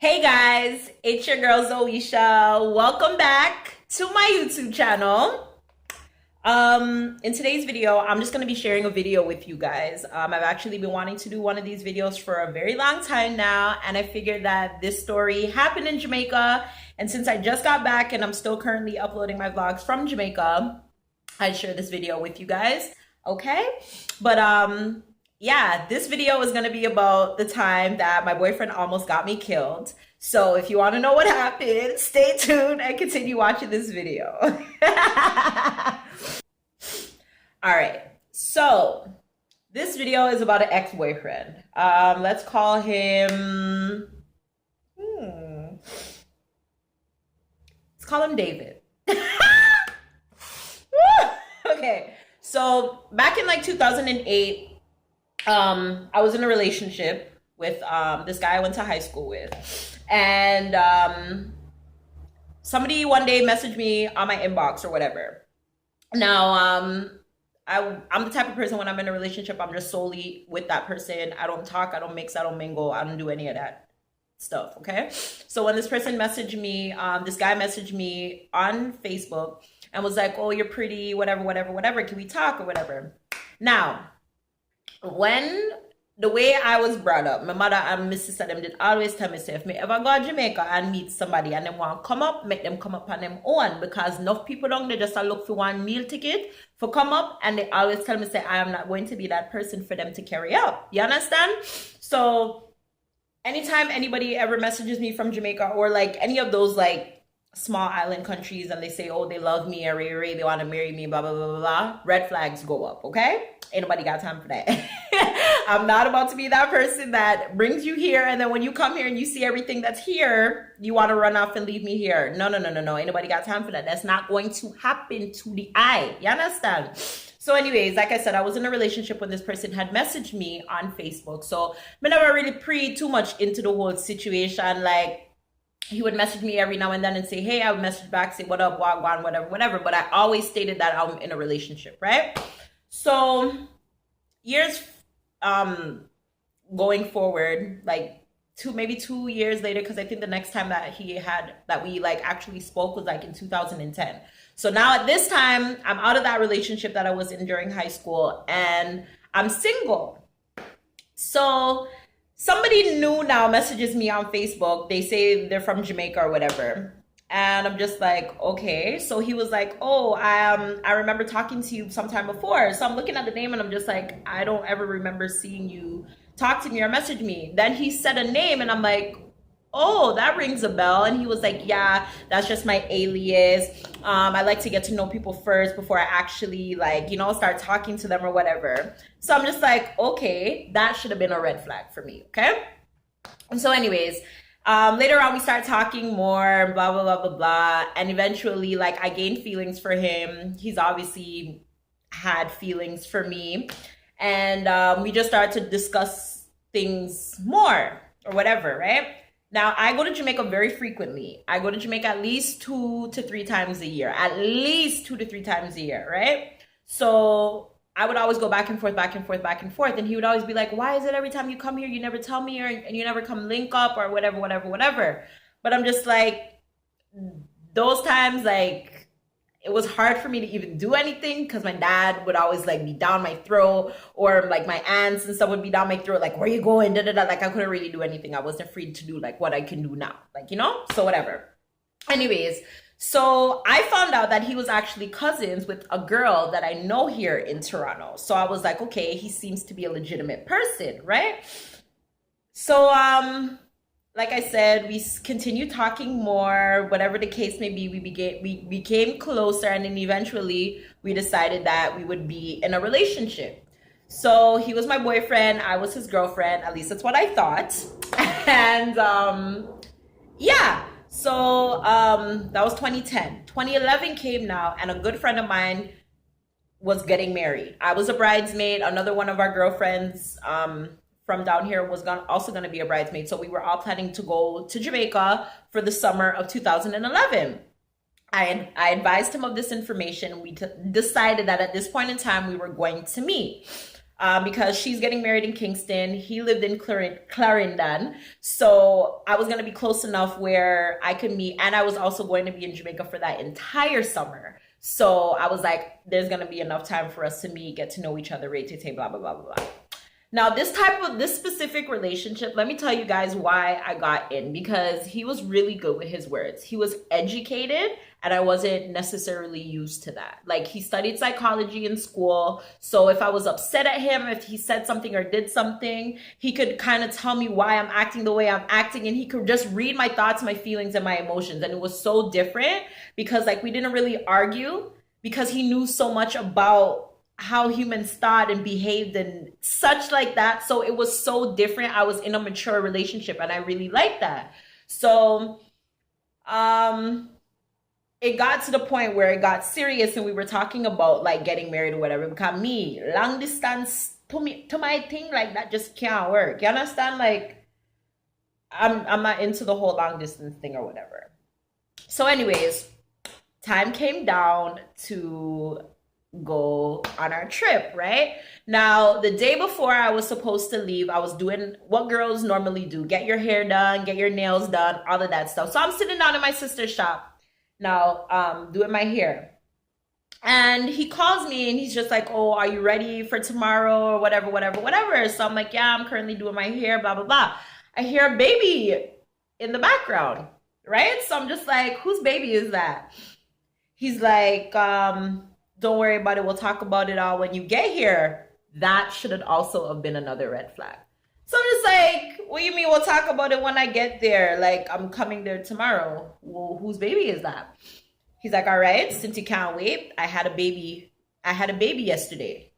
Hey guys, it's your girl Zoisha. Welcome back to my YouTube channel. In today's video, I'm just going to be sharing a video with you guys. I've actually been wanting to do one of these videos for a very long time now, and I figured that this story happened in Jamaica, and since I just got back and I'm still currently uploading my vlogs from Jamaica, I'd share this video with you guys, okay? But yeah, this video is going to be about the time that my boyfriend almost got me killed. So if you want to know what happened, stay tuned and continue watching this video. All right, so this video is about an ex-boyfriend. Let's call him, let's call him David. Okay, so back in like 2008, I was in a relationship with this guy I went to high school with, and somebody one day messaged me on my inbox or whatever. Now, I'm the type of person when I'm in a relationship, I'm just solely with that person. I don't talk, I don't mix, I don't mingle, I don't do any of that stuff, okay? So when this person messaged me, this guy messaged me on Facebook and was like, oh, you're pretty, whatever, can we talk or whatever? Now, when the way I was brought up, my mother and my sister them did always tell me, say, if me ever go to Jamaica and meet somebody and them want to come up, make them come up on them own, because enough people don't, they just look for one meal ticket for come up, and they always tell me, say, I am not going to be that person for them to carry up. You understand? So anytime anybody ever messages me from Jamaica or like any of those like small island countries and they say, oh, they love me, or they want to marry me, blah, blah, blah, blah, blah, red flags go up, okay? Ain't nobody got time for that. I'm not about to be that person that brings you here, and then when you come here and you see everything that's here, you want to run off and leave me here. No. Ain't nobody got time for that. That's not going to happen to the eye. You understand? So anyways, like I said, I was in a relationship when this person had messaged me on Facebook. So I never really pre too much into the whole situation. Like, he would message me every now and then and say, hey, I would message back, say, what up, wagwan, whatever. But I always stated that I'm in a relationship, right? So years going forward, like maybe 2 years later, because I think the next time that we like actually spoke was like in 2010. So now at this time, I'm out of that relationship that I was in during high school, and I'm single. So somebody new now messages me on Facebook. They say they're from Jamaica or whatever. And I'm just like, okay. So he was like, oh, I remember talking to you sometime before. So I'm looking at the name and I'm just like, I don't ever remember seeing you talk to me or message me. Then he said a name and I'm like, oh, that rings a bell. And he was like, yeah, that's just my alias. I like to get to know people first before I actually like, start talking to them or whatever. So I'm just like, okay, that should have been a red flag for me, okay? And so anyways, later on we started talking more, blah, blah, blah, blah, blah. And eventually, like, I gained feelings for him. He's obviously had feelings for me. And we just started to discuss things more or whatever, right? Now, I go to Jamaica very frequently. I go to Jamaica at least 2 to 3 times a year. At least 2 to 3 times a year, right? So I would always go back and forth. And he would always be like, why is it every time you come here, you never tell me, and you never come link up or whatever. But I'm just like, those times, like, it was hard for me to even do anything because my dad would always like be down my throat, or like my aunts and stuff would be down my throat, like, where you going? Like, I couldn't really do anything. I wasn't free to do like what I can do now, like, so whatever. Anyways, so I found out that he was actually cousins with a girl that I know here in Toronto. So I was like, okay, he seems to be a legitimate person, right? So, like I said, we continued talking more, whatever the case may be. We became closer, and then eventually we decided that we would be in a relationship. So he was my boyfriend, I was his girlfriend, at least that's what I thought. And yeah. So that was 2010. 2011 came now, and a good friend of mine was getting married. I was a bridesmaid. Another one of our girlfriends from down here was also going to be a bridesmaid. So we were all planning to go to Jamaica for the summer of 2011. I advised him of this information. We decided that at this point in time, we were going to meet. because she's getting married in Kingston. He lived in Clarendon. So I was going to be close enough where I could meet. And I was also going to be in Jamaica for that entire summer. So I was like, there's going to be enough time for us to meet, get to know each other, blah, blah, blah, blah, blah. Now, this specific relationship, let me tell you guys why I got in, because he was really good with his words. He was educated, and I wasn't necessarily used to that. Like, he studied psychology in school, so if I was upset at him, if he said something or did something, he could kind of tell me why I'm acting the way I'm acting, and he could just read my thoughts, my feelings, and my emotions. And it was so different because, like, we didn't really argue because he knew so much about how humans thought and behaved and such like that. So it was so different. I was in a mature relationship, and I really liked that. So it got to the point where it got serious, and we were talking about like getting married or whatever. Because me, long distance to my thing like that just can't work. You understand? Like, I'm not into the whole long distance thing or whatever. So anyways, time came down to go on our trip, right? Now, the day before I was supposed to leave, I was doing what girls normally do: get your hair done, get your nails done, all of that stuff. So I'm sitting down in my sister's shop now, doing my hair. And he calls me and he's just like, oh, are you ready for tomorrow or whatever, whatever, whatever. So I'm like, yeah, I'm currently doing my hair, blah, blah, blah. I hear a baby in the background, right? So I'm just like, whose baby is that? He's like, don't worry about it. We'll talk about it all when you get here. That should have also have been another red flag. So I'm just like, what do you mean we'll talk about it when I get there? Like, I'm coming there tomorrow. Well, whose baby is that? He's like, all right, since you can't wait, I had a baby yesterday.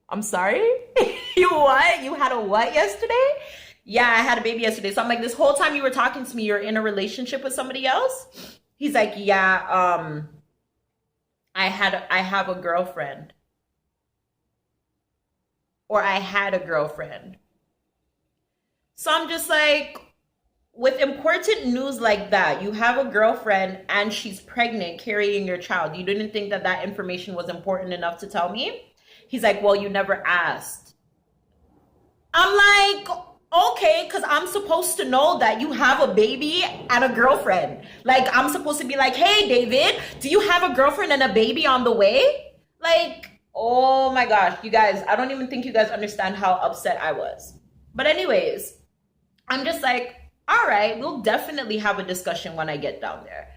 I'm sorry? You what? You had a what yesterday? Yeah, I had a baby yesterday. So I'm like, this whole time you were talking to me, you're in a relationship with somebody else? He's like, yeah, I have a girlfriend. Or I had a girlfriend. So I'm just like, with important news like that, you have a girlfriend and she's pregnant, carrying your child. You didn't think that that information was important enough to tell me? He's like, well, you never asked. I'm like, okay, because I'm supposed to know that you have a baby and a girlfriend. Like, I'm supposed to be like, hey, David, do you have a girlfriend and a baby on the way? Like, oh my gosh, you guys, I don't even think you guys understand how upset I was. But anyways, I'm just like, all right, we'll definitely have a discussion when I get down there.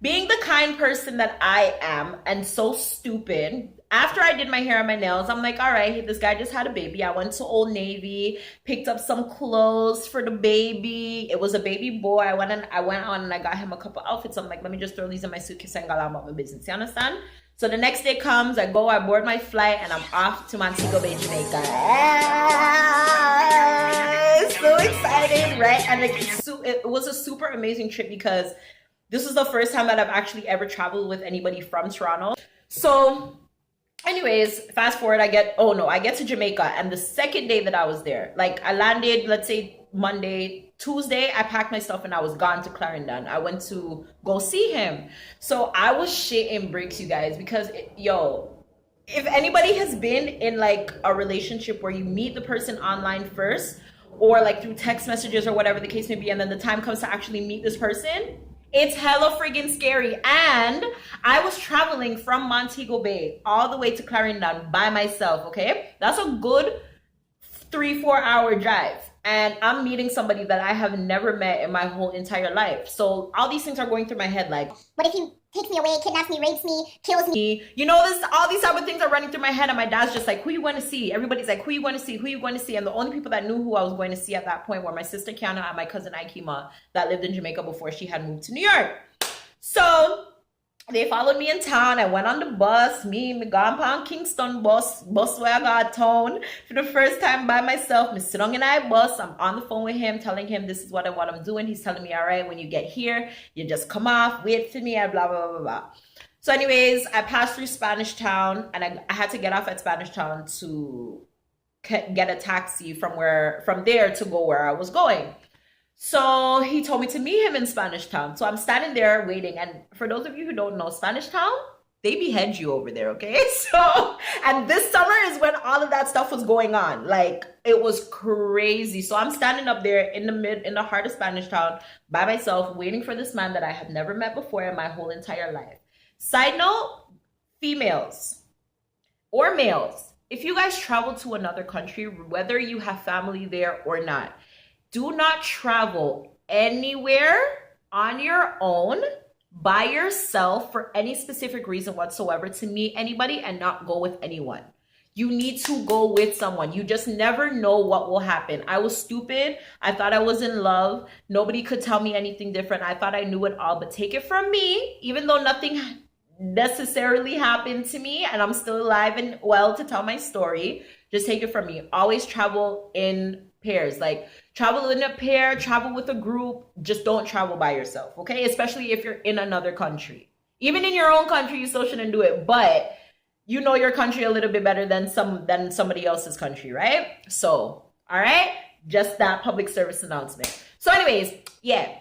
Being the kind person that I am and so stupid, after I did my hair and my nails, I'm like, all right, this guy just had a baby. I went to Old Navy, picked up some clothes for the baby. It was a baby boy. I went on and I got him a couple outfits. I'm like, let me just throw these in my suitcase and go on about my business. You understand? So the next day comes, I board my flight, and I'm off to Montego Bay, Jamaica. So excited, right? And like, it was a super amazing trip because this was the first time that I've actually ever traveled with anybody from Toronto. So anyways, fast forward, I get to Jamaica. And the second day that I was there, like I landed, let's say Monday, Tuesday, I packed my stuff and I was gone to Clarendon. I went to go see him. So I was shitting bricks, you guys, because if anybody has been in like a relationship where you meet the person online first, or like through text messages or whatever the case may be, and then the time comes to actually meet this person, it's hella friggin' scary. And I was traveling from Montego Bay all the way to Clarendon by myself, okay? That's a good 3-4 hour drive. And I'm meeting somebody that I have never met in my whole entire life. So all these things are going through my head, like, what if he takes me away, kidnaps me, rapes me, kills me? You know, all these type of things are running through my head. And my dad's just like, who you want to see? Everybody's like, who you want to see? Who you going to see? And the only people that knew who I was going to see at that point were my sister Kiana and my cousin Aikima that lived in Jamaica before she had moved to New York. So they followed me in town. I went on the bus. Me gone on Kingston bus where I got town for the first time by myself. Me sit on in I bus. I'm on the phone with him, telling him this is what I'm doing. He's telling me, all right, when you get here, you just come off, wait for me, and blah, blah, blah, blah. So anyways, I passed through Spanish Town, and I had to get off at Spanish Town to get a taxi from there to go where I was going. So he told me to meet him in Spanish Town. So I'm standing there waiting. And for those of you who don't know, Spanish Town they behead you over there, okay? So, and this summer is when all of that stuff was going on. Like, it was crazy. So I'm standing up there in the heart of Spanish Town by myself, waiting for this man that I have never met before in my whole entire life. Side note, females or males, if you guys travel to another country, whether you have family there or not, do not travel anywhere on your own by yourself for any specific reason whatsoever to meet anybody and not go with anyone. You need to go with someone. You just never know what will happen. I was stupid. I thought I was in love. Nobody could tell me anything different. I thought I knew it all, but take it from me, even though nothing necessarily happened to me and I'm still alive and well to tell my story, just take it from me. Always travel in pairs. Like, travel in a pair, travel with a group. Just don't travel by yourself, okay? Especially if you're in another country. Even in your own country, you still shouldn't do it, but you know your country a little bit better than somebody else's country, right? So, all right? Just that public service announcement. So anyways, yeah.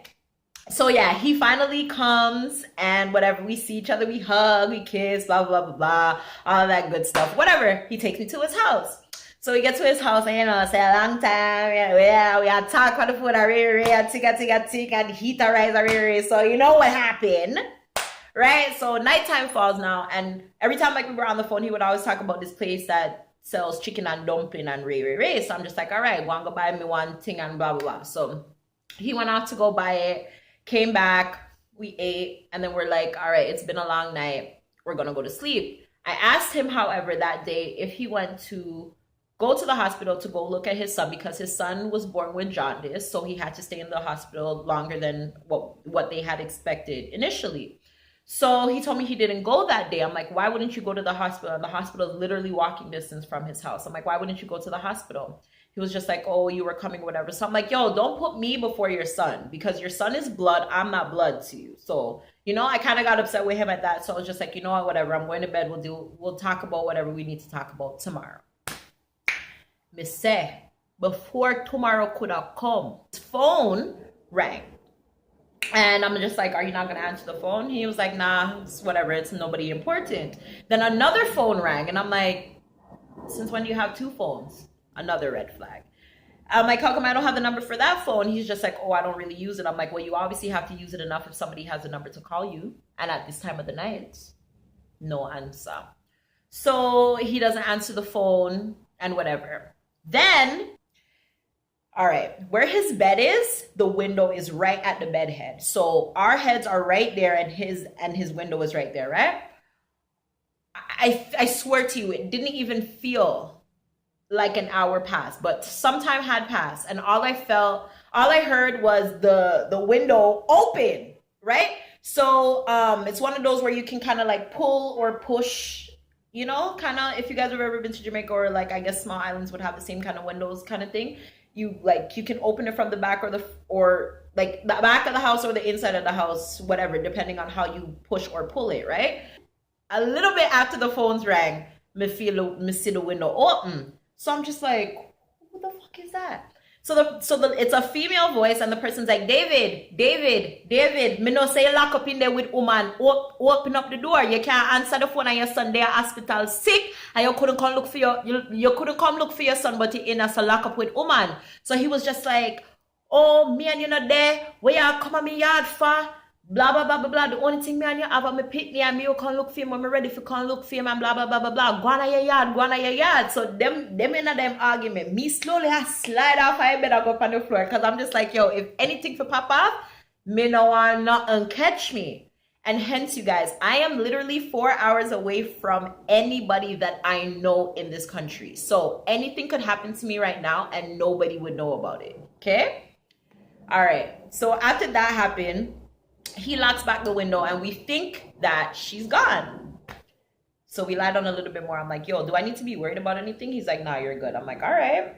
So yeah, he finally comes and whatever, we see each other, we hug, we kiss, blah, blah, blah, blah, all that good stuff. Whatever, he takes me to his house. So we get to his house and, you know, say a long time, we had talk on the phone, and heat arise, so you know what happened, right? So nighttime falls now, and every time like we were on the phone, he would always talk about this place that sells chicken and dumpling and ray. So I'm just like, all right, go buy me one thing and blah, blah, blah. So he went out to go buy it. Came back, we ate, and then we're like, all right, it's been a long night. We're going to go to sleep. I asked him, however, that day if he went to go to the hospital to go look at his son because his son was born with jaundice, so he had to stay in the hospital longer than what they had expected initially. So he told me he didn't go that day. I'm like, why wouldn't you go to the hospital? And the hospital is literally walking distance from his house. I'm like, why wouldn't you go to the hospital? He was just like, oh, you were coming, whatever. So I'm like, yo, don't put me before your son because your son is blood. I'm not blood to you. So, you know, I kind of got upset with him at that. So I was just like, you know what, whatever. I'm going to bed. We'll talk about whatever we need to talk about tomorrow. Me say, before tomorrow could have come, his phone rang. And I'm just like, are you not going to answer the phone? He was like, nah, it's whatever. It's nobody important. Then another phone rang. And I'm like, since when do you have two phones? Another red flag. I'm like, how come I don't have the number for that phone? He's just like, oh, I don't really use it. I'm like, well, you obviously have to use it enough if somebody has a number to call you. And at this time of the night, no answer. So he doesn't answer the phone and whatever. Then, all right, where his bed is, the window is right at the bed head. So our heads are right there and his window is right there, right? I swear to you, it didn't even feel like an hour passed, but some time had passed, and all I heard was the window open, right? So it's one of those where you can kind of like pull or push, you know, kind of, if you guys have ever been to Jamaica, or like I guess small islands would have the same kind of windows kind of thing. You can open it from the back or like the back of the house or the inside of the house, whatever, depending on how you push or pull it, right? A little bit after the phones rang, me see the window open. So I'm just like, who the fuck is that? So it's a female voice, and the person's like, David, me know say you lock up in there with woman, open up the door. You can't answer the phone and your son there hospital sick, and you couldn't come look for you couldn't come look for your son, but he in as a lock up with woman. So he was just like, oh, me and you not there, where you come on me yard for? Blah, blah, blah, blah, blah. The only thing me and you have on me pitney and me you can look for him when me ready for come look for him and blah, blah, blah, blah, blah. Go on your yard. So them in them argument. Me slowly I slide off my bed and go up on the floor. Because I'm just like, yo, if anything for pop off, me no want nothing catch me. And hence, you guys, I am literally 4 hours away from anybody that I know in this country. So anything could happen to me right now and nobody would know about it. Okay? All right. So after that happened, he locks back the window and we think that she's gone. So we lie down a little bit more. I'm like, yo, do I need to be worried about anything? He's like, nah, you're good. I'm like, all right.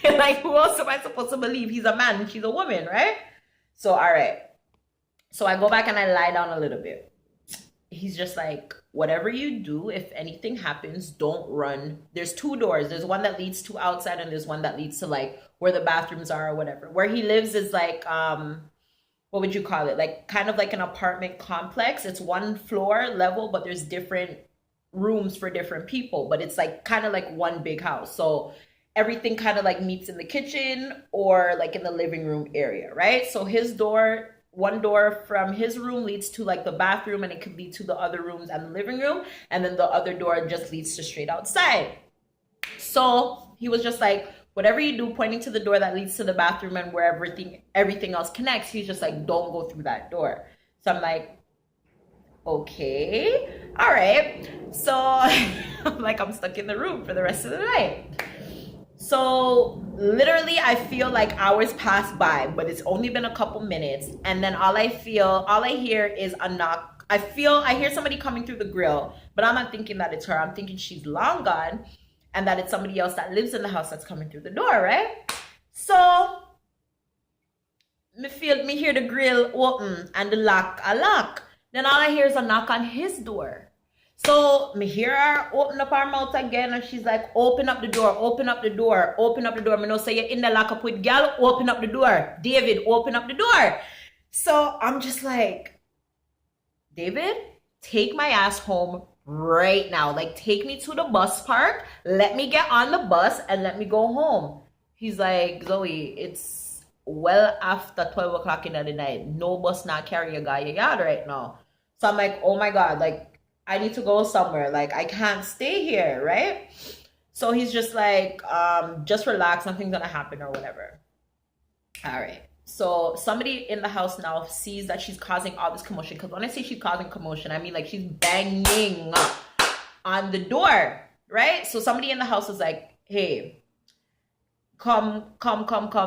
Like, who else am I supposed to believe? He's a man and she's a woman, right? So, all right. So I go back and I lie down a little bit. He's just like, whatever you do, if anything happens, don't run. There's two doors. There's one that leads to outside and there's one that leads to like where the bathrooms are or whatever. Where he lives is like, what would you call it? Like kind of like an apartment complex. It's one floor level, but there's different rooms for different people, but it's like kind of like one big house. So everything kind of like meets in the kitchen or like in the living room area, right? So his door, one door from his room leads to like the bathroom, and it could lead to the other rooms and the living room, and then the other door just leads to straight outside. So he was just like, whatever you do, pointing to the door that leads to the bathroom and where everything else connects, he's just like, don't go through that door. So I'm like, okay, all right. So I'm like, I'm stuck in the room for the rest of the night. So literally I feel like hours pass by, but it's only been a couple minutes, and then all I hear is a knock. I hear somebody coming through the grill, but I'm not thinking that it's her. I'm thinking she's long gone and that it's somebody else that lives in the house that's coming through the door, right? So me hear the grill open and the lock a lock. Then all I hear is a knock on his door. So me hear her open up her mouth again, and she's like, open up the door, open up the door, open up the door. Me know say you're in the lock up with gal, open up the door. David, open up the door. So I'm just like, David, take my ass home right now. Like, take me to the bus park, let me get on the bus, and let me go home. He's like, Zoe, it's well after 12 o'clock in the night. No bus not carry a guy in your yard right now. So I'm like, oh my God, like, I need to go somewhere. Like, I can't stay here, right? So he's just like, just relax. Nothing's going to happen or whatever. All right. So somebody in the house now sees that she's causing all this commotion. Because when I say she's causing commotion, I mean like she's banging on the door, right? So somebody in the house is like, hey, come.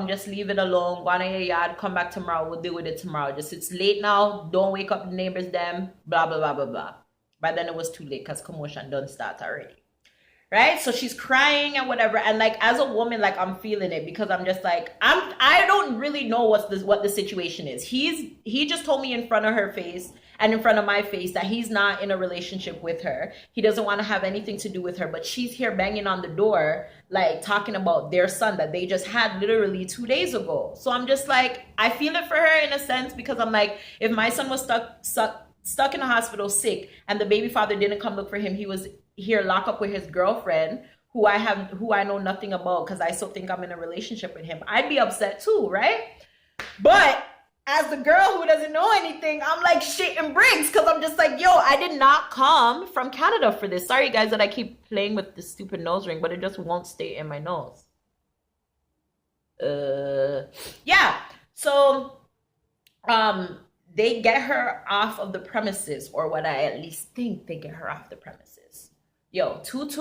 Just leave it alone. Go on in your yard. Come back tomorrow. We'll deal with it tomorrow. Just, it's late now. Don't wake up the neighbors, them. Blah, blah, blah, blah, blah. By then it was too late because commotion done start already, right? So she's crying and whatever, and like as a woman, like I'm feeling it because I'm just like I don't really know what the situation is. He just told me in front of her face and in front of my face that he's not in a relationship with her. He doesn't want to have anything to do with her, but she's here banging on the door, like talking about their son that they just had literally 2 days ago. So I'm just like, I feel it for her in a sense because I'm like, if my son was stuck in the hospital sick and the baby father didn't come look for him, he was here locked up with his girlfriend who I know nothing about because I still think I'm in a relationship with him, I'd be upset too, right? But as the girl who doesn't know anything, I'm like shit and bricks because I'm just like, yo, I did not come from Canada for this. Sorry guys that I keep playing with this stupid nose ring, but it just won't stay in my nose. Yeah. So they get her off of the premises, or what I at least think they get her off the premises. Yo, tutus,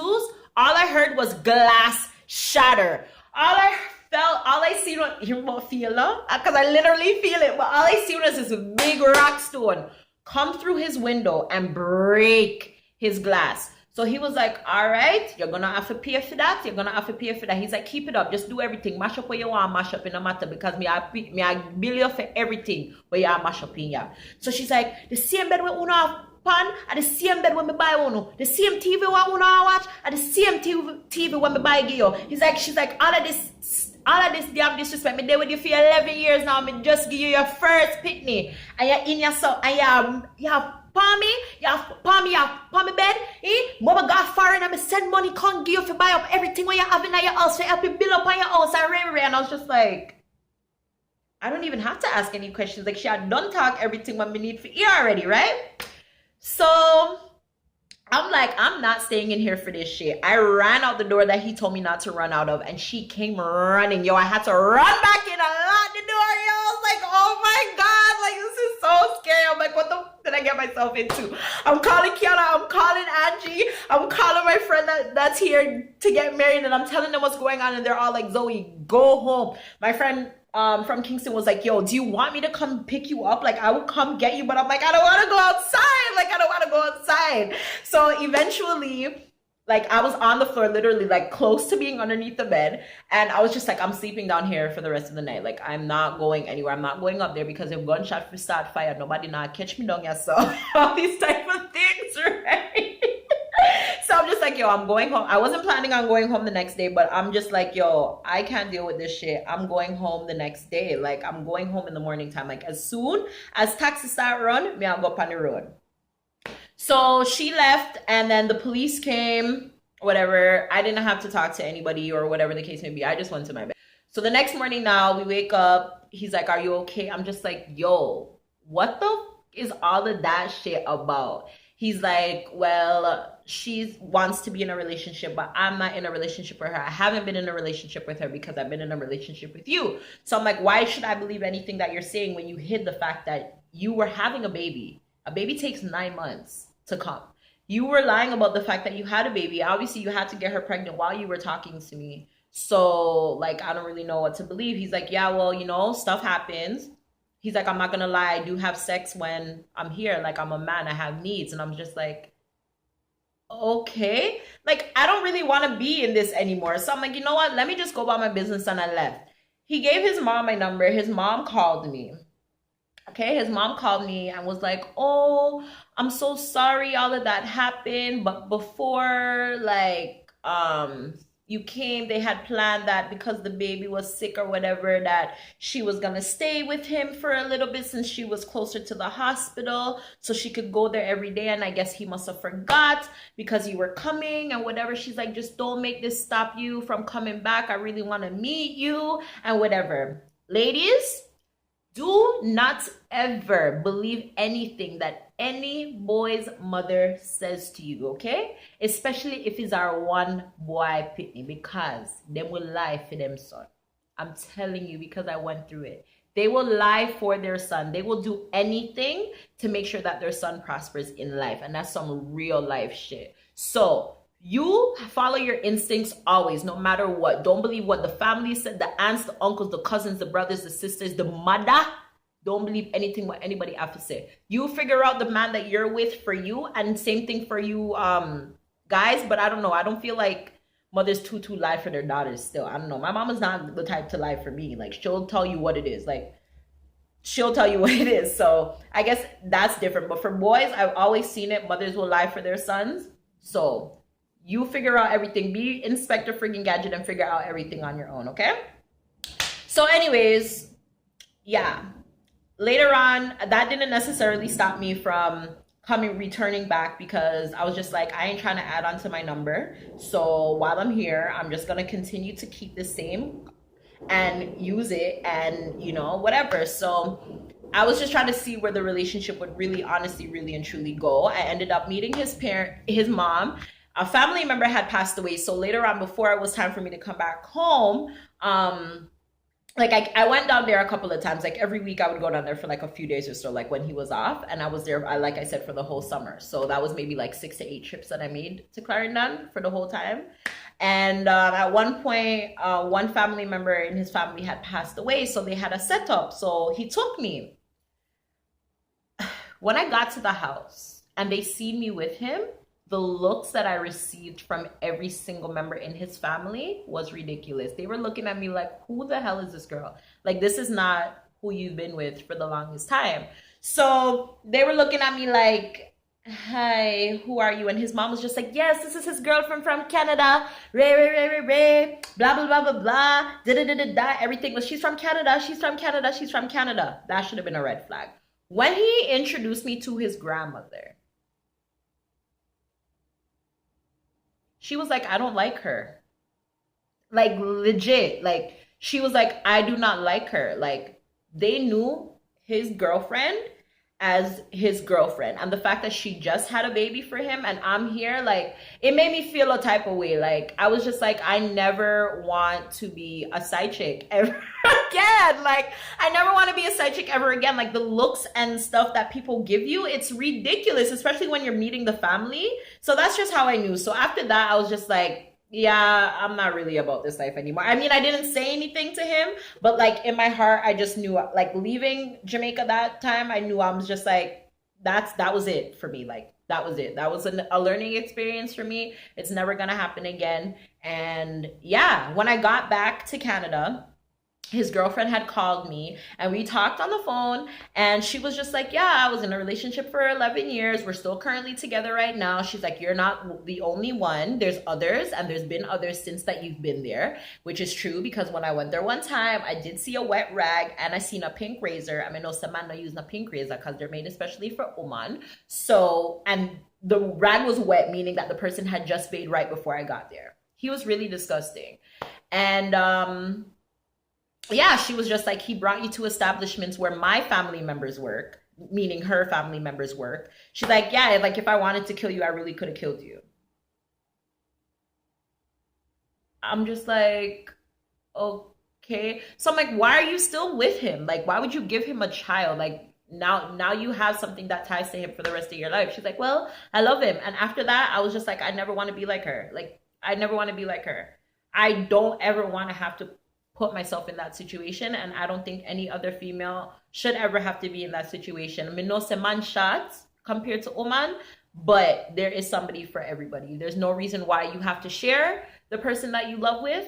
all I heard was glass shatter. All I seen was, you won't feel it, because I literally feel it, but all I seen was this big rock stone come through his window and break his glass. So he was like, all right, you're going to have to pay for that. You're going to have to pay for that. He's like, keep it up. Just do everything. Mash up what you want, mash up in a matter because I bill you for everything where you are mash up in ya. So she's like, the same bed we una have pan, and the same bed when me buy uno. The same TV we una watch, and the same TV when me buy give you. She's like, all of this damn disrespect. Me there with you for 11 years now. Me just give you your first pitney. And you're in your son, and you have palmy, you have palmy bed, Mama got foreign and me send money, can't give you to buy up everything when you have in your house, to help you build up on your house and I was just like, I don't even have to ask any questions. Like, she had done talk everything what we need for ear already, right? So I'm like, I'm not staying in here for this shit. I ran out the door that he told me not to run out of, and she came running. Yo, I had to run back in and lock the door. Yo, I was like, oh my God, like, this is so scary. I'm like, what the did I get myself into? I'm calling Kiana, I'm calling Angie, I'm calling my friend that's here to get married, and I'm telling them what's going on, and they're all like, Zoe, go home. My friend from Kingston was like, yo, do you want me to come pick you up? Like, I will come get you, but I'm like, I don't want to go outside. Like, I don't want to go outside. So eventually, like, I was on the floor, literally, like, close to being underneath the bed, and I was just like, I'm sleeping down here for the rest of the night. Like, I'm not going anywhere. I'm not going up there because if gunshot start fire, nobody not catch me down here. So all these type of things, right? So I'm just like, like, yo, I'm going home. I wasn't planning on going home the next day, but I'm just like, yo, I can't deal with this shit. I'm going home the next day. Like, I'm going home in the morning time. Like, as soon as taxis start run, me, I'll go up on the road. So she left, and then the police came, whatever. I didn't have to talk to anybody or whatever the case may be. I just went to my bed. So the next morning now, we wake up. He's like, are you okay? I'm just like, yo, what the is all of that shit about? He's like, well, she wants to be in a relationship, but I'm not in a relationship with her. I haven't been in a relationship with her because I've been in a relationship with you. So I'm like, why should I believe anything that you're saying when you hid the fact that you were having a baby? A baby takes 9 months to come. You were lying about the fact that you had a baby. Obviously, you had to get her pregnant while you were talking to me. So, like, I don't really know what to believe. He's like, yeah, well, you know, stuff happens. He's like, I'm not going to lie. I do have sex when I'm here. Like, I'm a man. I have needs. And I'm just like, okay. Like, I don't really want to be in this anymore. So I'm like, you know what? Let me just go about my business. And I left. He gave his mom my number. His mom called me. Okay, his mom called me and was like, oh, I'm so sorry all of that happened. But before, like, you came, they had planned that because the baby was sick or whatever, that she was gonna stay with him for a little bit since she was closer to the hospital, so she could go there every day. And I guess he must have forgot because you were coming and whatever. She's like, just don't make this stop you from coming back. I really want to meet you and whatever. Ladies, do not ever believe anything that any boy's mother says to you, okay? Especially if it's our one boy pitney, because they will lie for them son. I'm telling you, because I went through it. They will lie for their son. They will do anything to make sure that their son prospers in life. And that's some real life shit. So you follow your instincts always, no matter what. Don't believe what the family said, the aunts, the uncles, the cousins, the brothers, the sisters, the mother. Don't believe anything what anybody have to say. You figure out the man that you're with for you, and same thing for you guys. But I don't know. I don't feel like mothers too lie for their daughters still. I don't know. My mom is not the type to lie for me. Like, she'll tell you what it is. Like, she'll tell you what it is. So I guess that's different. But for boys, I've always seen it. Mothers will lie for their sons. So you figure out everything. Be Inspector Friggin' Gadget and figure out everything on your own, okay? So anyways, yeah. Later on, that didn't necessarily stop me from returning back, because I was just like, I ain't trying to add on to my number. So while I'm here, I'm just going to continue to keep the same and use it and, you know, whatever. So I was just trying to see where the relationship would really, honestly, really and truly go. I ended up meeting his mom. A family member had passed away. So later on, before it was time for me to come back home, like I went down there a couple of times. Like every week I would go down there for like a few days or so, like when he was off. And I was there, like I said, for the whole summer. So that was maybe like 6 to 8 trips that I made to Clarendon for the whole time. And at one point, one family member in his family had passed away. So they had a setup. So he took me. When I got to the house and they seen me with him, the looks that I received from every single member in his family was ridiculous. They were looking at me like, who the hell is this girl? Like, this is not who you've been with for the longest time. So they were looking at me like, hi, who are you? And his mom was just like, yes, this is his girlfriend from Canada. Ray, blah, blah, blah, blah, blah, da-da-da-da-da. Everything was, she's from Canada, she's from Canada, she's from Canada. That should have been a red flag. When he introduced me to his grandmother, she was like, I don't like her. Like, legit. Like, she was like, I do not like her. Like, they knew his girlfriend as his girlfriend. And the fact that she just had a baby for him and I'm here, like, it made me feel a type of way. Like, I was just like, I never want to be a side chick ever again. Like, I never want to be a side chick ever again. Like, the looks and stuff that people give you, it's ridiculous, especially when you're meeting the family. So that's just how I knew. So after that, I was just like, yeah, I'm not really about this life anymore. I mean, I didn't say anything to him, but like in my heart, I just knew, like, leaving Jamaica that time, I knew I was just like, that was it for me. Like, that was it. That was a learning experience for me. It's never going to happen again. And yeah, when I got back to Canada, his girlfriend had called me and we talked on the phone, and she was just like, yeah, I was in a relationship for 11 years. We're still currently together right now. She's like, you're not the only one. There's others, and there's been others since that you've been there, which is true, because when I went there one time, I did see a wet rag and I seen a pink razor. I mean, no, some man not using a pink razor because they're made especially for Oman. So, and the rag was wet, meaning that the person had just bathed right before I got there. He was really disgusting. And, yeah, she was just like, he brought you to establishments where my family members work, meaning her family members work. She's like, yeah, like if I wanted to kill you, I really could have killed you. I'm just like, okay. So I'm like, why are you still with him? Like, why would you give him a child? Like, now you have something that ties to him for the rest of your life. She's like, well, I love him. And after that, I was just like, I never want to be like her. Like, I never want to be like her. I don't ever want to have to put myself in that situation, and I don't think any other female should ever have to be in that situation. I mean, no seman shots compared to Oman, but there is somebody for everybody. There's no reason why you have to share the person that you love with.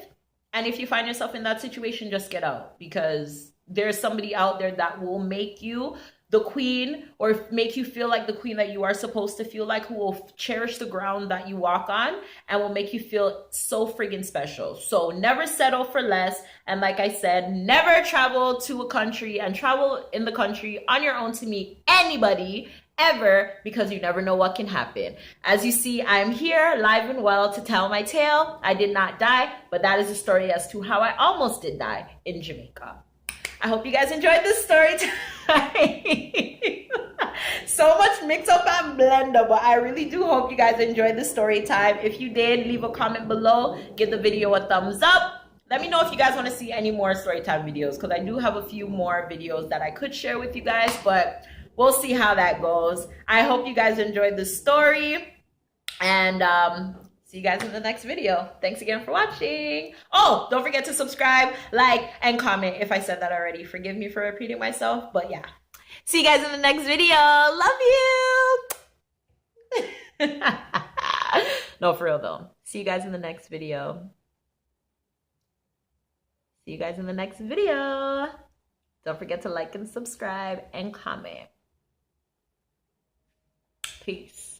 And if you find yourself in that situation, just get out, because there's somebody out there that will make you the queen, or make you feel like the queen that you are supposed to feel like, who will cherish the ground that you walk on and will make you feel so friggin' special. So never settle for less. And like I said, never travel to a country and travel in the country on your own to meet anybody ever, because you never know what can happen. As you see, I'm here live and well to tell my tale. I did not die, but that is a story as to how I almost did die in Jamaica. I hope you guys enjoyed this story time. So much mix up and blender, but I really do hope you guys enjoyed the story time. If you did, leave a comment below, give the video a thumbs up. Let me know if you guys want to see any more story time videos, because I do have a few more videos that I could share with you guys, but we'll see how that goes. I hope you guys enjoyed the story, and see you guys in the next video. Thanks again for watching. Oh, don't forget to subscribe, like, and comment if I said that already. Forgive me for repeating myself, but yeah. See you guys in the next video. Love you. No, for real though. See you guys in the next video. See you guys in the next video. Don't forget to like and subscribe and comment. Peace.